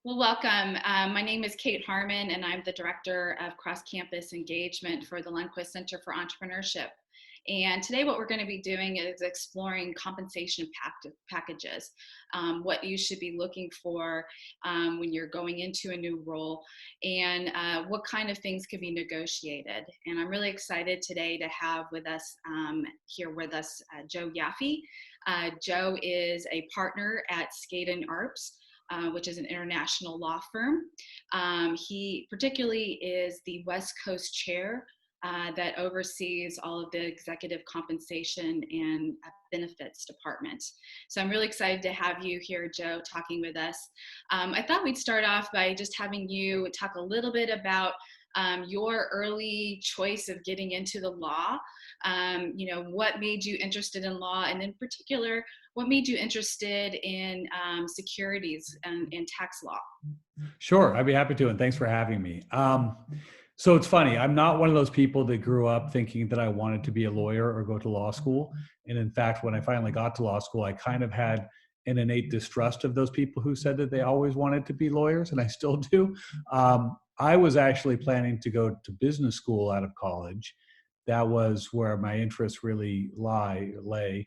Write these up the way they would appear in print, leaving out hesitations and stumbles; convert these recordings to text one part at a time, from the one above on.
Well, welcome. My name is Kate Harmon, and I'm the Director of Cross-Campus Engagement for the Lundquist Center for Entrepreneurship. And today what we're going to be doing is exploring compensation packages, what you should be looking for when you're going into a new role, and what kind of things could be negotiated. And I'm really excited today to have with us, Joe Yaffe. Joe is a partner at Skadden Arps, which is an international law firm. He particularly is the West Coast chair that oversees all of the executive compensation and benefits department. So I'm really excited to have you here, Joe, talking with us. I thought we'd start off by just having you talk a little bit about your early choice of getting into the law. What made you interested in law, and in particular, what made you interested in securities and tax law? Sure, I'd be happy to, and thanks for having me. So it's funny, I'm not one of those people that grew up thinking that I wanted to be a lawyer or go to law school. And in fact, when I finally got to law school, I kind of had an innate distrust of those people who said that they always wanted to be lawyers, and I still do. I was actually planning to go to business school out of college. That was where my interests really lay.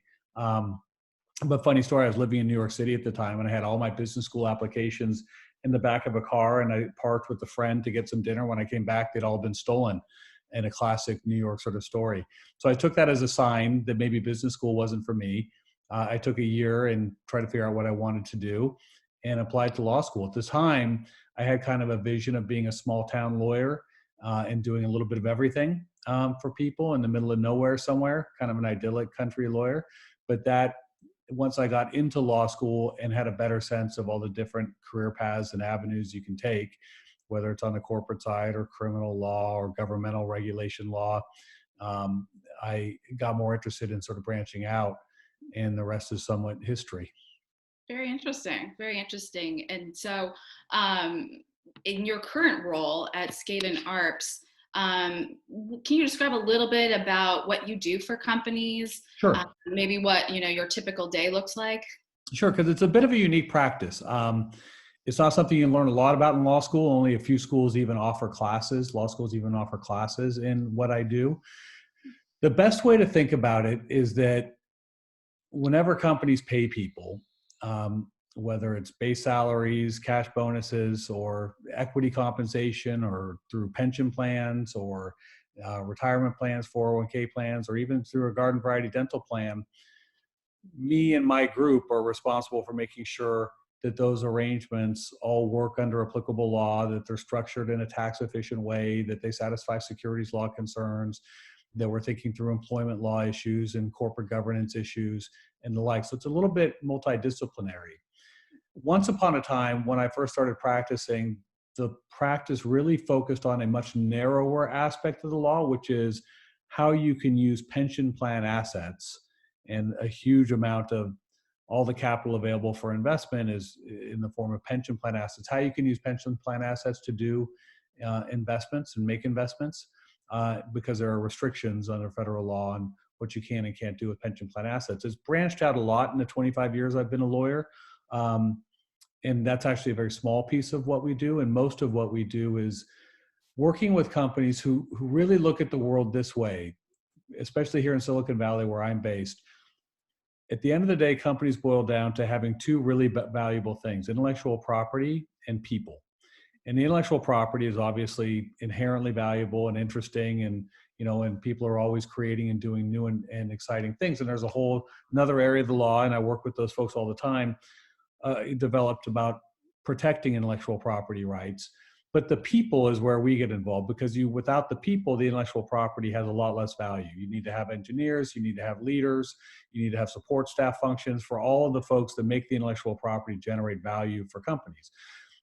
But funny story, I was living in New York City at the time, and I had all my business school applications in the back of a car, and I parked with a friend to get some dinner. When I came back, they'd all been stolen, in a classic New York sort of story. So I took that as a sign that maybe business school wasn't for me. I took a year and tried to figure out what I wanted to do and applied to law school. At this time, I had kind of a vision of being a small town lawyer and doing a little bit of everything for people in the middle of nowhere somewhere, kind of an idyllic country lawyer. But that once I got into law school and had a better sense of all the different career paths and avenues you can take, whether it's on the corporate side or criminal law or governmental regulation law, I got more interested in sort of branching out, and the rest is somewhat history. Very interesting, very interesting. And so in your current role at Skadden Arps, can you describe a little bit about what you do for companies? Sure. Maybe what your typical day looks like? Sure, because it's a bit of a unique practice. It's not something you learn a lot about in law school. Only a few schools even offer classes. Law schools even offer classes in what I do. The best way to think about it is that whenever companies pay people, whether it's base salaries, cash bonuses, or equity compensation, or through pension plans, or retirement plans, 401k plans, or even through a garden variety dental plan, me and my group are responsible for making sure that those arrangements all work under applicable law, that they're structured in a tax efficient way, that they satisfy securities law concerns, that we're thinking through employment law issues and corporate governance issues and the like. So it's a little bit multidisciplinary. Once upon a time, when I first started practicing, the practice really focused on a much narrower aspect of the law, which is how you can use pension plan assets, and a huge amount of all the capital available for investment is in the form of pension plan assets. How you can use pension plan assets to do investments and make investments, because there are restrictions under federal law on what you can and can't do with pension plan assets. It's branched out a lot in the 25 years I've been a lawyer. And that's actually a very small piece of what we do. And most of what we do is working with companies who really look at the world this way, especially here in Silicon Valley where I'm based. At the end of the day, companies boil down to having two really valuable things: intellectual property and people. And the intellectual property is obviously inherently valuable and interesting, and people are always creating and doing new and exciting things. And there's a whole another area of the law, and I work with those folks all the time, developed about protecting intellectual property rights. But the people is where we get involved, because without the people, the intellectual property has a lot less value. You need to have engineers, you need to have leaders, you need to have support staff functions for all of the folks that make the intellectual property generate value for companies.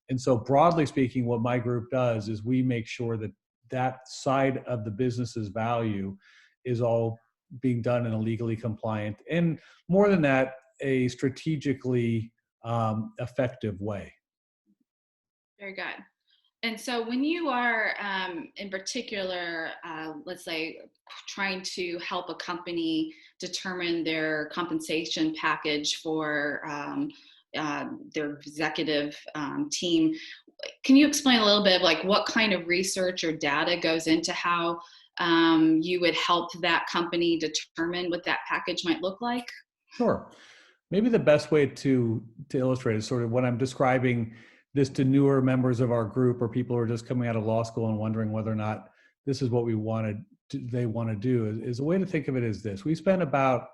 And so broadly speaking, what my group does is we make sure that that side of the business's value is all being done in a legally compliant, and more than that, a strategically effective way. Very good. And so when you are, in particular, let's say, trying to help a company determine their compensation package for their executive team. Can you explain a little bit of like what kind of research or data goes into how you would help that company determine what that package might look like? Sure. Maybe the best way to illustrate is sort of when I'm describing this to newer members of our group or people who are just coming out of law school and wondering whether or not this is what they want to do is a way to think of it as this. We spend about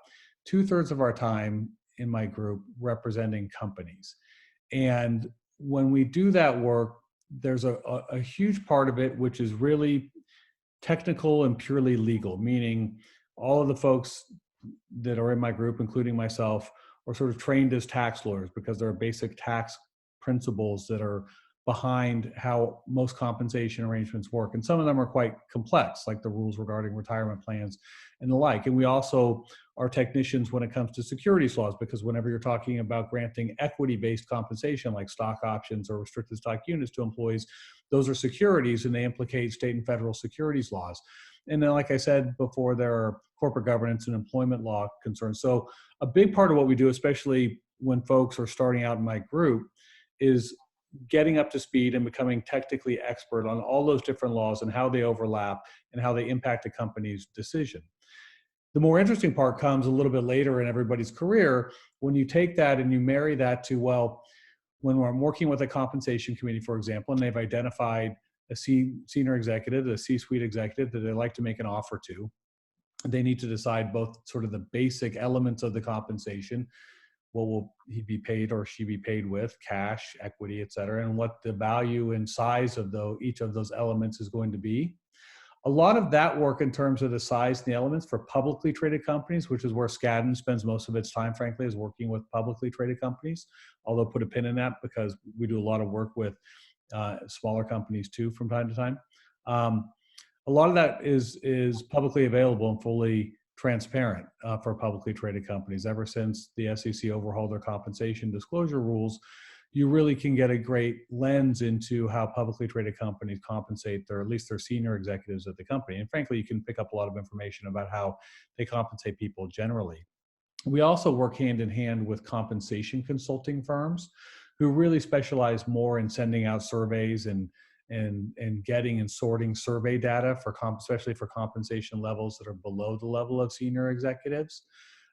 2/3 of our time in my group representing companies. And when we do that work, there's a huge part of it which is really technical and purely legal, meaning all of the folks that are in my group, including myself, are sort of trained as tax lawyers because there are basic tax principles that are behind how most compensation arrangements work. And some of them are quite complex, like the rules regarding retirement plans and the like. And we also are technicians when it comes to securities laws, because whenever you're talking about granting equity-based compensation, like stock options or restricted stock units to employees, those are securities and they implicate state and federal securities laws. And then, like I said before, there are corporate governance and employment law concerns. So a big part of what we do, especially when folks are starting out in my group, is getting up to speed and becoming technically expert on all those different laws and how they overlap and how they impact a company's decision. The more interesting part comes a little bit later in everybody's career when you take that and you marry that to, well, when I'm working with a compensation committee, for example, and they've identified a senior executive, a C-suite executive that they'd like to make an offer to, they need to decide both sort of the basic elements of the compensation. What will he be paid or she be paid with, cash, equity, et cetera, and what the value and size of each of those elements is going to be. A lot of that work in terms of the size and the elements for publicly traded companies, which is where Skadden spends most of its time, frankly, is working with publicly traded companies. Although put a pin in that because we do a lot of work with smaller companies too from time to time. A lot of that is publicly available and fully transparent for publicly traded companies. Ever since the SEC overhauled their compensation disclosure rules, you really can get a great lens into how publicly traded companies compensate at least their senior executives at the company. And frankly, you can pick up a lot of information about how they compensate people generally. We also work hand in hand with compensation consulting firms who really specialize more in sending out surveys and getting and sorting survey data especially for compensation levels that are below the level of senior executives,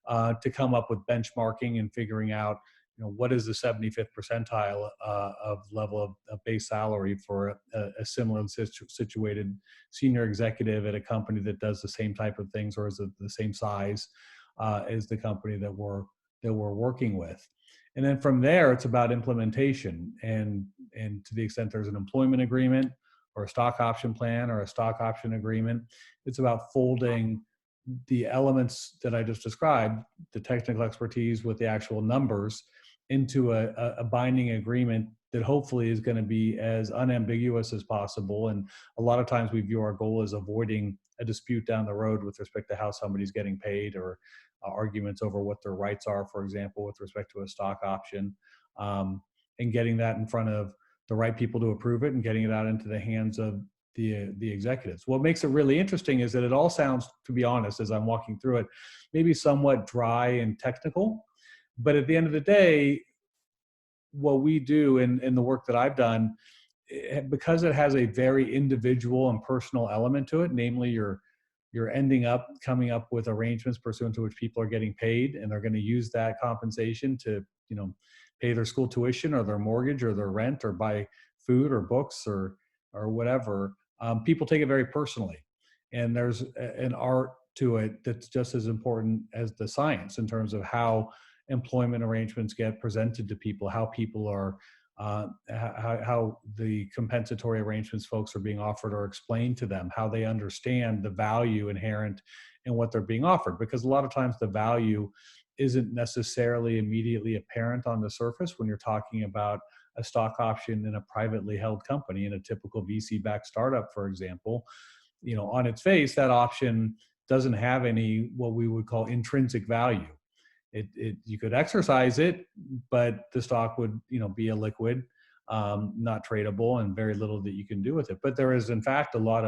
to come up with benchmarking and figuring out, what is the 75th percentile of level of base salary for a similar situated senior executive at a company that does the same type of things or is the same size as the company that we're working with. And then from there, it's about implementation. And to the extent there's an employment agreement or a stock option plan or a stock option agreement, it's about folding the elements that I just described, the technical expertise with the actual numbers, into a binding agreement that hopefully is going to be as unambiguous as possible. And a lot of times we view our goal as avoiding a dispute down the road with respect to how somebody's getting paid or arguments over what their rights are, for example, with respect to a stock option, and getting that in front of the right people to approve it and getting it out into the hands of the executives. What makes it really interesting is that it all sounds, to be honest, as I'm walking through it, maybe somewhat dry and technical, but at the end of the day, what we do in the work that I've done, because it has a very individual and personal element to it, namely you're ending up coming up with arrangements pursuant to which people are getting paid, and they're going to use that compensation to, pay their school tuition or their mortgage or their rent or buy food or books or whatever. People take it very personally, and there's an art to it that's just as important as the science in terms of how employment arrangements get presented to people, how people are, how the compensatory arrangements folks are being offered or explained to them, how they understand the value inherent in what they're being offered. Because a lot of times the value isn't necessarily immediately apparent on the surface when you're talking about a stock option in a privately held company. In a typical VC-backed startup, for example, on its face, that option doesn't have any what we would call intrinsic value. You could exercise it, but the stock would, be illiquid, not tradable, and very little that you can do with it. But there is, in fact, a lot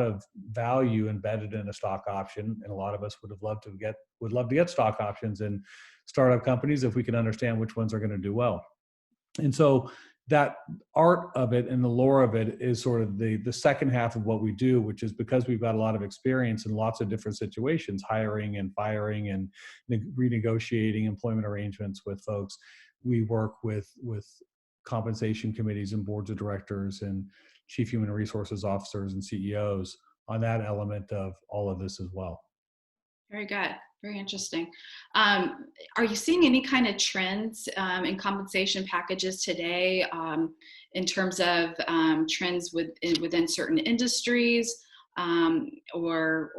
of value embedded in a stock option, and a lot of us would have loved to get would love to get stock options in startup companies if we can understand which ones are going to do well. And so that art of it and the lore of it is sort of the second half of what we do, which is because we've got a lot of experience in lots of different situations, hiring and firing and renegotiating employment arrangements with folks. We work with compensation committees and boards of directors and chief human resources officers and CEOs on that element of all of this as well. Very good. Very interesting. Are you seeing any kind of trends in compensation packages today in terms of trends within certain industries or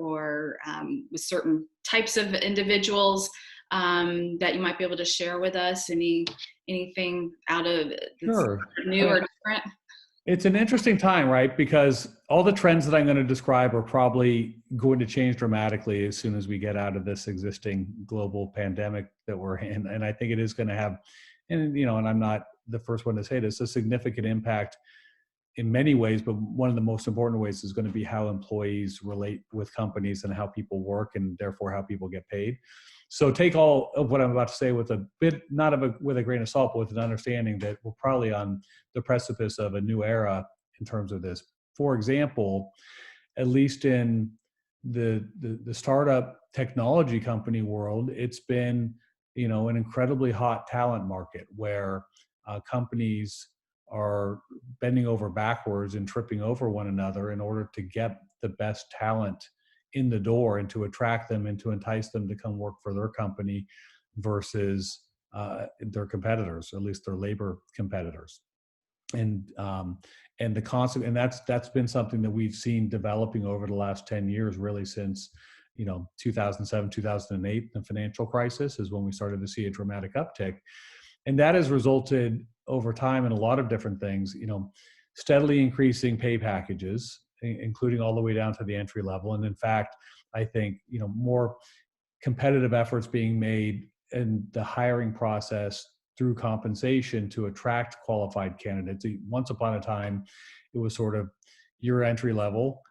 with certain types of individuals that you might be able to share with us? Anything out of Sure. new or different? It's an interesting time, right? Because all the trends that I'm going to describe are probably going to change dramatically as soon as we get out of this existing global pandemic that we're in. And I think it is going to have, and I'm not the first one to say this, a significant impact in many ways, but one of the most important ways is going to be how employees relate with companies and how people work and therefore how people get paid. So take all of what I'm about to say with a bit, with a grain of salt, but with an understanding that we're probably on the precipice of a new era in terms of this. For example, at least in the startup technology company world, it's been, an incredibly hot talent market where companies are bending over backwards and tripping over one another in order to get the best talent in the door and to attract them and to entice them to come work for their company versus their competitors, at least their labor competitors. And the concept, and that's been something that we've seen developing over the last 10 years, really since 2007, 2008, the financial crisis is when we started to see a dramatic uptick. And that has resulted over time in a lot of different things, steadily increasing pay packages, including all the way down to the entry level. And in fact, I think, more competitive efforts being made in the hiring process through compensation to attract qualified candidates. Once upon a time, it was sort of your entry level,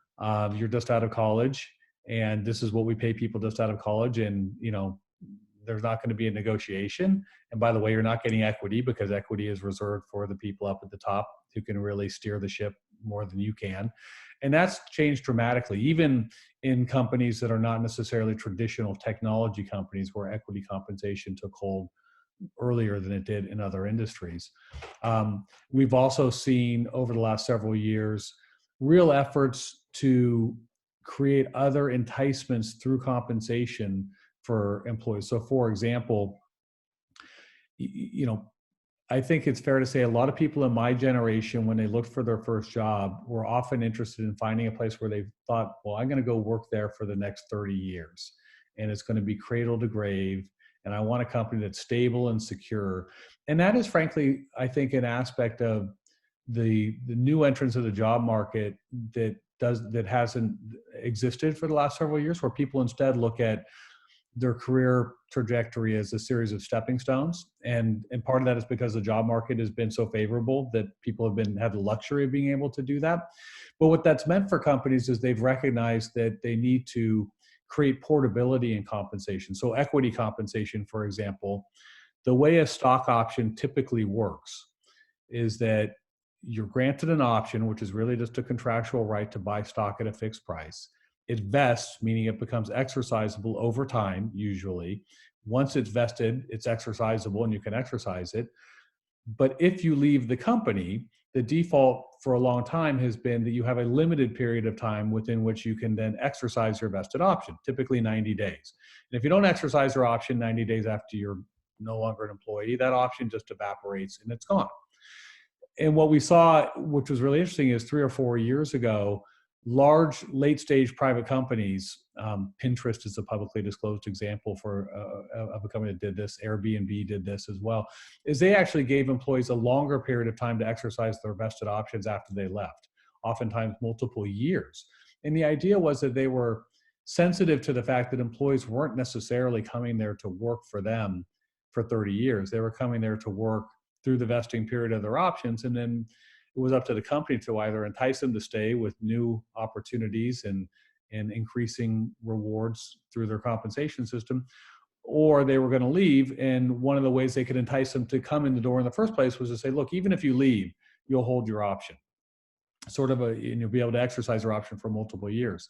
you're just out of college, and this is what we pay people just out of college. And, there's not going to be a negotiation. And by the way, you're not getting equity because equity is reserved for the people up at the top who can really steer the ship more than you can. And that's changed dramatically, even in companies that are not necessarily traditional technology companies where equity compensation took hold earlier than it did in other industries. We've also seen over the last several years real efforts to create other enticements through compensation for employees. So for example, I think it's fair to say a lot of people in my generation, when they looked for their first job, were often interested in finding a place where they thought, well, I'm going to go work there for the next 30 years. And it's going to be cradle to grave. And I want a company that's stable and secure. And that is, frankly, I think, an aspect of the new entrance of the job market that hasn't existed for the last several years, where people instead look at their career trajectory as a series of stepping stones. And part of that is because the job market has been so favorable that people have had the luxury of being able to do that. But what that's meant for companies is they've recognized that they need to create portability in compensation. So equity compensation, for example, the way a stock option typically works is that you're granted an option, which is really just a contractual right to buy stock at a fixed price. It vests, meaning it becomes exercisable over time, usually. Once it's vested, it's exercisable and you can exercise it. But if you leave the company, the default for a long time has been that you have a limited period of time within which you can then exercise your vested option, typically 90 days. And if you don't exercise your option 90 days after you're no longer an employee, that option just evaporates and it's gone. And what we saw, which was really interesting, is 3 or 4 years ago, large late-stage private companies, Pinterest is a publicly disclosed example of a company that did this, Airbnb did this as well, is they actually gave employees a longer period of time to exercise their vested options after they left, oftentimes multiple years. And the idea was that they were sensitive to the fact that employees weren't necessarily coming there to work for them for 30 years. They were coming there to work through the vesting period of their options, and then it was up to the company to either entice them to stay with new opportunities and and increasing rewards through their compensation system, or they were going to leave. And one of the ways they could entice them to come in the door in the first place was to say, look, even if you leave, you'll hold your option, and you'll be able to exercise your option for multiple years.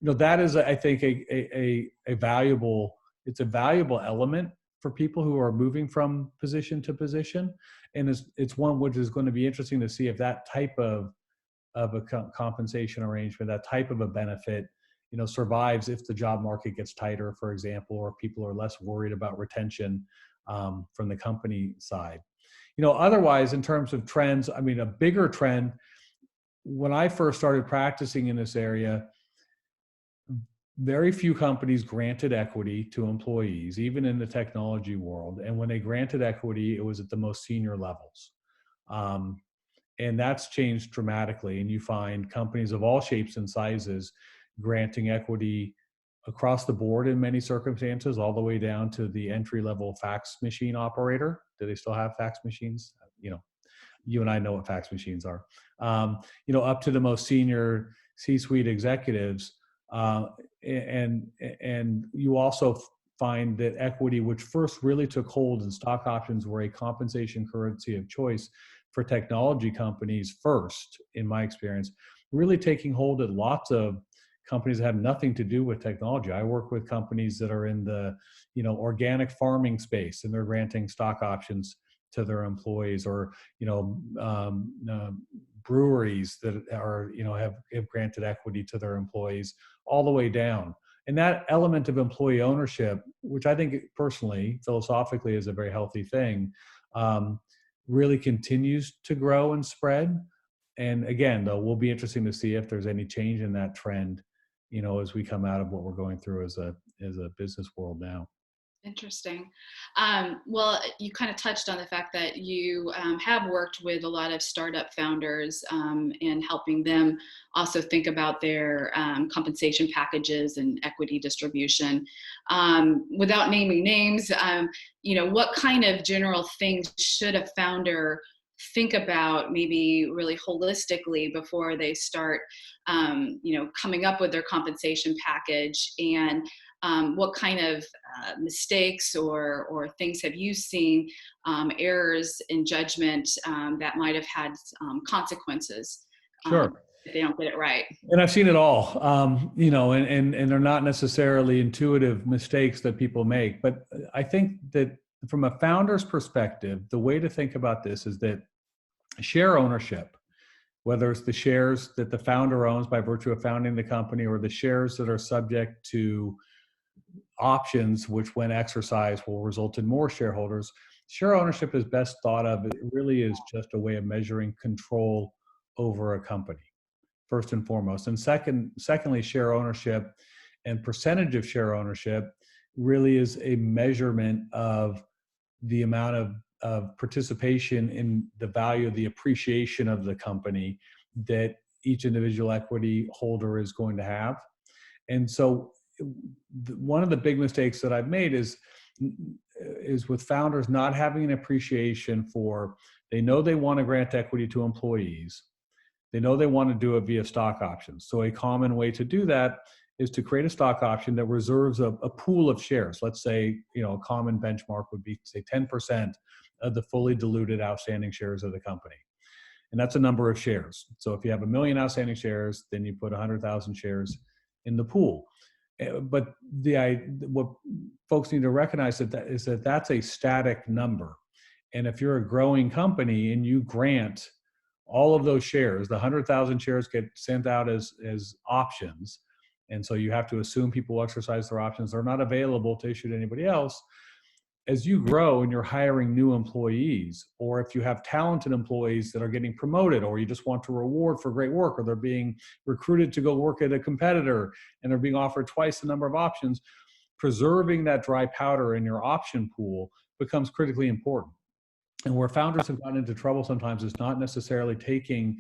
That is, I think, a valuable, it's a valuable element for people who are moving from position to position. And it's one which is going to be interesting to see if that type of a compensation arrangement, that type of a benefit, survives if the job market gets tighter, for example, or people are less worried about retention from the company side. Otherwise, in terms of trends, I mean, a bigger trend, when I first started practicing in this area, very few companies granted equity to employees, even in the technology world. And when they granted equity, it was at the most senior levels. And that's changed dramatically. And you find companies of all shapes and sizes granting equity across the board in many circumstances, all the way down to the entry-level fax machine operator. Do they still have fax machines? You and I know what fax machines are. Up to the most senior C-suite executives. And you also find that equity, which first really took hold in stock options, were a compensation currency of choice for technology companies first, in my experience, really taking hold at lots of companies that have nothing to do with technology. I work with companies that are in the, organic farming space, and they're granting stock options to their employees, or, breweries that are, have granted equity to their employees, all the way down. And that element of employee ownership, which I think personally, philosophically, is a very healthy thing, really continues to grow and spread. And again, though, will be interesting to see if there's any change in that trend, as we come out of what we're going through as a business world now. Interesting. Well, you kind of touched on the fact that you have worked with a lot of startup founders and helping them also think about their compensation packages and equity distribution. Without naming names, what kind of general things should a founder think about, maybe really holistically, before they start, coming up with their compensation package? And what kind of mistakes or things have you seen, errors in judgment that might have had consequences Sure. if they don't get it right? And I've seen it all, and they're not necessarily intuitive mistakes that people make. But I think that from a founder's perspective, the way to think about this is that share ownership, whether it's the shares that the founder owns by virtue of founding the company, or the shares that are subject to options, which when exercised will result in more shareholders, share ownership is best thought of. It really is just a way of measuring control over a company, first and foremost. And secondly, share ownership and percentage of share ownership really is a measurement of the amount of participation in the value of the appreciation of the company that each individual equity holder is going to have. And so one of the big mistakes that I've made is with founders not having an appreciation for, they know they want to grant equity to employees. They know they want to do it via stock options. So a common way to do that is to create a stock option that reserves a pool of shares. Let's say, a common benchmark would be, say, 10% of the fully diluted outstanding shares of the company. And that's a number of shares. So if you have 1 million outstanding shares, then you put 100,000 shares in the pool. But what folks need to recognize is that that's a static number. And if you're a growing company and you grant all of those shares, the 100,000 shares get sent out as options. And so you have to assume people will exercise their options. They're not available to issue to anybody else. As you grow and you're hiring new employees, or if you have talented employees that are getting promoted, or you just want to reward for great work, or they're being recruited to go work at a competitor and they're being offered twice the number of options, preserving that dry powder in your option pool becomes critically important. And where founders have gotten into trouble sometimes is not necessarily taking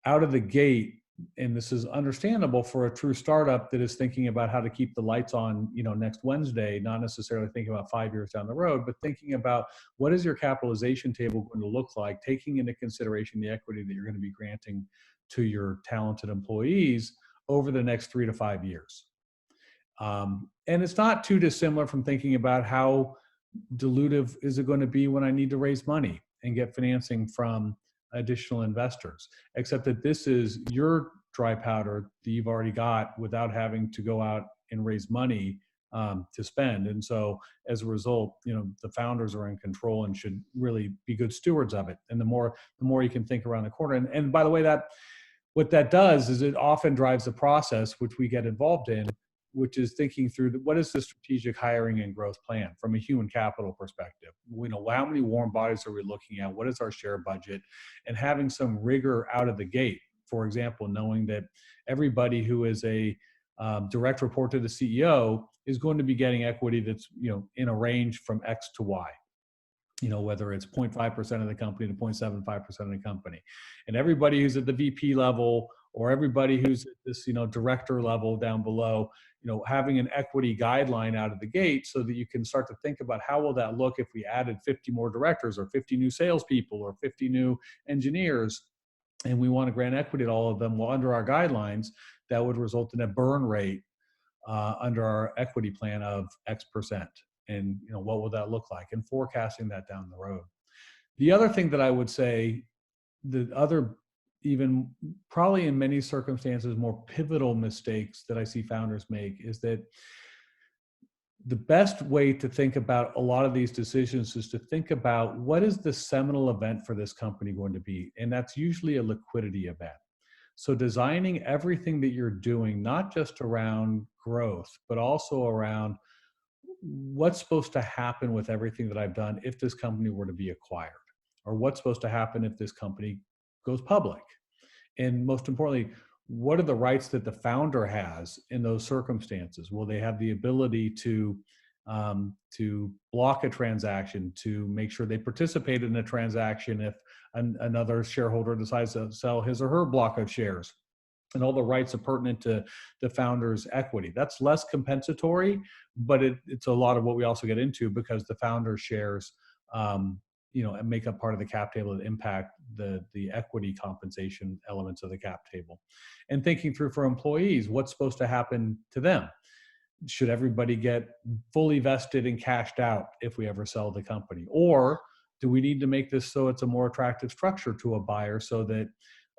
out of the gate, and this is understandable for a true startup that is thinking about how to keep the lights on, next Wednesday, not necessarily thinking about 5 years down the road, but thinking about what is your capitalization table going to look like, taking into consideration the equity that you're going to be granting to your talented employees over the next 3 to 5 years. And it's not too dissimilar from thinking about how dilutive is it going to be when I need to raise money and get financing from additional investors, except that this is your dry powder that you've already got without having to go out and raise money to spend. And so as a result, the founders are in control and should really be good stewards of it. And the more you can think around the corner. And by the way, that what that does is it often drives the process, which we get involved in, which is thinking through what is the strategic hiring and growth plan from a human capital perspective. We know how many warm bodies are we looking at? What is our share budget? And having some rigor out of the gate. For example, knowing that everybody who is a direct report to the CEO is going to be getting equity that's in a range from X to Y. Whether it's 0.5% of the company to 0.75% of the company. And everybody who's at the VP level or everybody who's at this, director level down below, having an equity guideline out of the gate so that you can start to think about how will that look if we added 50 more directors or 50 new salespeople or 50 new engineers, and we want to grant equity to all of them. Well, under our guidelines, that would result in a burn rate under our equity plan of X percent. And what will that look like, and forecasting that down the road. The other thing that I would say, the other, even probably in many circumstances, more pivotal mistakes that I see founders make is that the best way to think about a lot of these decisions is to think about what is the seminal event for this company going to be, and that's usually a liquidity event. So designing everything that you're doing, not just around growth, but also around what's supposed to happen with everything that I've done if this company were to be acquired, or what's supposed to happen if this company goes public. And most importantly, what are the rights that the founder has in those circumstances? Will they have the ability to block a transaction, to make sure they participate in a transaction if another shareholder decides to sell his or her block of shares? And all the rights are pertinent to the founder's equity. That's less compensatory, but it's a lot of what we also get into, because the founder shares, and make up part of the cap table that impact the equity compensation elements of the cap table. And thinking through for employees, what's supposed to happen to them? Should everybody get fully vested and cashed out if we ever sell the company? Or do we need to make this so it's a more attractive structure to a buyer so that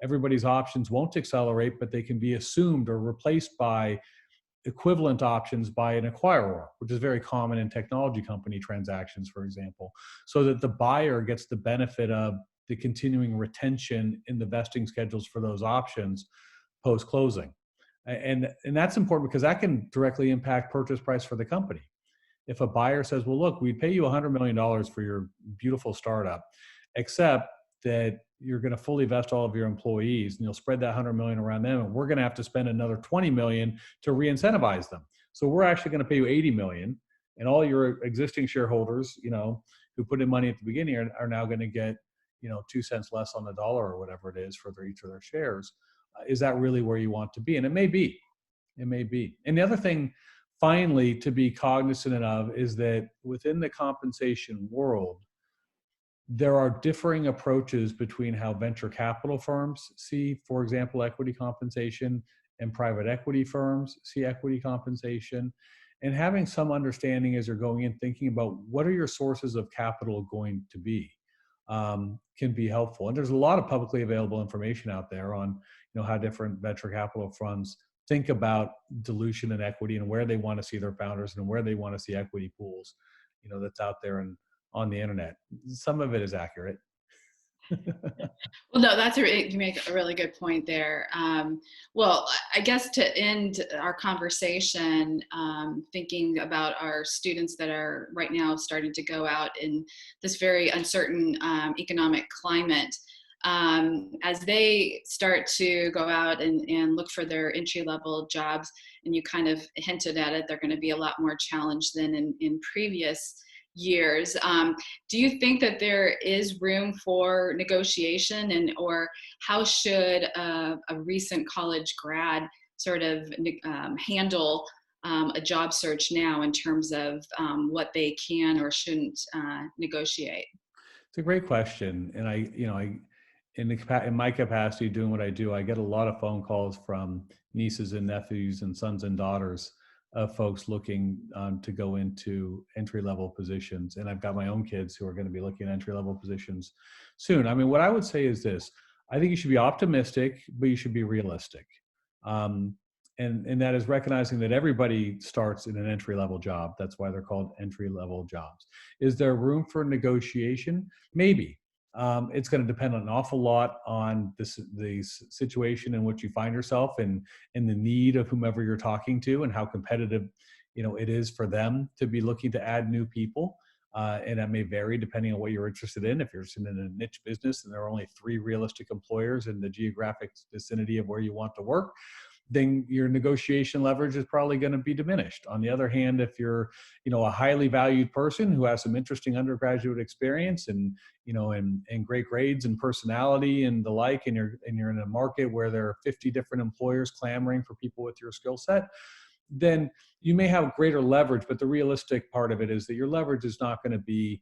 everybody's options won't accelerate, but they can be assumed or replaced by equivalent options by an acquirer, which is very common in technology company transactions, for example, so that the buyer gets the benefit of the continuing retention in the vesting schedules for those options post-closing. And that's important because that can directly impact purchase price for the company. If a buyer says, well, look, we'd pay you $100 million for your beautiful startup, except that you're going to fully vest all of your employees and you'll spread that 100 million around them, and we're going to have to spend another 20 million to re-incentivize them. So we're actually going to pay you 80 million, and all your existing shareholders, who put in money at the beginning are now going to get, 2 cents less on the dollar or whatever it is for each of their shares. Is that really where you want to be? And it may be. And the other thing, finally, to be cognizant of is that within the compensation world, there are differing approaches between how venture capital firms see, for example, equity compensation, and private equity firms see equity compensation. And having some understanding as you're going in, thinking about what are your sources of capital going to be, can be helpful. And there's a lot of publicly available information out there on how different venture capital funds think about dilution and equity and where they want to see their founders and where they want to see equity pools, that's out there and on the internet. Some of it is accurate. Well, no, you make a really good point there. Well, I guess to end our conversation, thinking about our students that are right now starting to go out in this very uncertain economic climate, as they start to go out and look for their entry-level jobs, and you kind of hinted at it, they're going to be a lot more challenged than in previous years. Do you think that there is room for negotiation, or how should a recent college grad sort of handle a job search now in terms of what they can or shouldn't negotiate? It's a great question. And in my capacity doing what I do, I get a lot of phone calls from nieces and nephews and sons and daughters of folks looking to go into entry level positions. And I've got my own kids who are going to be looking at entry level positions soon. I mean, what I would say is this: I think you should be optimistic, but you should be realistic. Um, and that is recognizing that everybody starts in an entry level job. That's why they're called entry level jobs. Is there room for negotiation? Maybe. It's going to depend an awful lot on the situation in which you find yourself, and the need of whomever you're talking to, and how competitive it is for them to be looking to add new people. And that may vary depending on what you're interested in. If you're interested in a niche business and there are only 3 realistic employers in the geographic vicinity of where you want to work, then your negotiation leverage is probably going to be diminished. On the other hand, if you're, a highly valued person who has some interesting undergraduate experience and great grades and personality and the like, and you're in a market where there are 50 different employers clamoring for people with your skill set, then you may have greater leverage. But the realistic part of it is that your leverage is not going to be,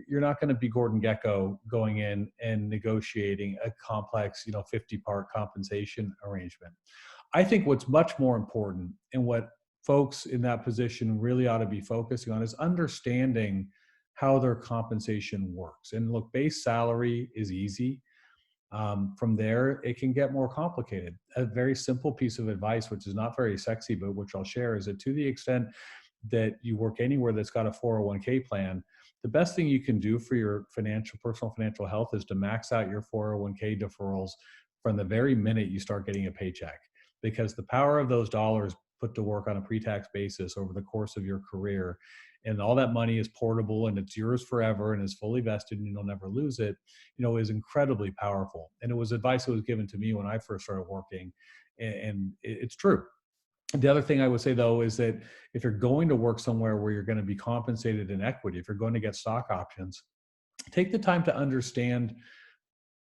you're not going to be Gordon Gekko going in and negotiating a complex, 50-part compensation arrangement. I think what's much more important, and what folks in that position really ought to be focusing on, is understanding how their compensation works. And look, base salary is easy. From there, it can get more complicated. A very simple piece of advice, which is not very sexy, but which I'll share, is that to the extent that you work anywhere that's got a 401k plan, the best thing you can do for your personal financial health is to max out your 401k deferrals from the very minute you start getting a paycheck, because the power of those dollars put to work on a pre-tax basis over the course of your career, and all that money is portable and it's yours forever and is fully vested and you'll never lose it, is incredibly powerful. And it was advice that was given to me when I first started working, and it's true. The other thing I would say, though, is that if you're going to work somewhere where you're going to be compensated in equity, if you're going to get stock options, take the time to understand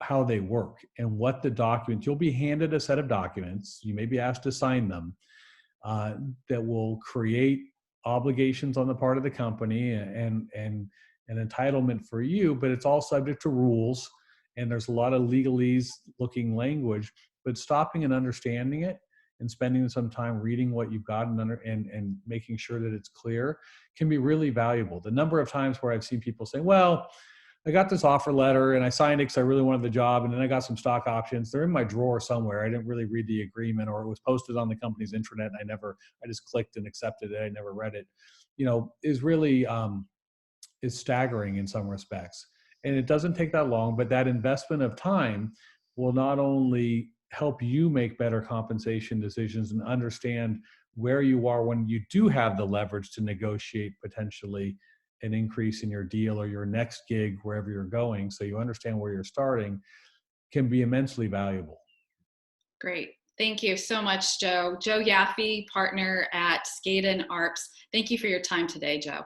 how they work and what the documents. You'll be handed a set of documents. You may be asked to sign them, that will create obligations on the part of the company and an entitlement for you, but it's all subject to rules. And there's a lot of legalese looking language, but stopping and understanding it and spending some time reading what you've got and making sure that it's clear can be really valuable. The number of times where I've seen people say, well, I got this offer letter and I signed it because I really wanted the job, and then I got some stock options. They're in my drawer somewhere. I didn't really read the agreement, or it was posted on the company's intranet and I just clicked and accepted it. I never read it. Is really is staggering in some respects. And it doesn't take that long, but that investment of time will not only help you make better compensation decisions and understand where you are when you do have the leverage to negotiate potentially an increase in your deal or your next gig wherever you're going, so you understand where you're starting, can be immensely valuable. Great. Thank you so much, Joe. Joe Yaffe, partner at Skadden Arps. Thank you for your time today, Joe.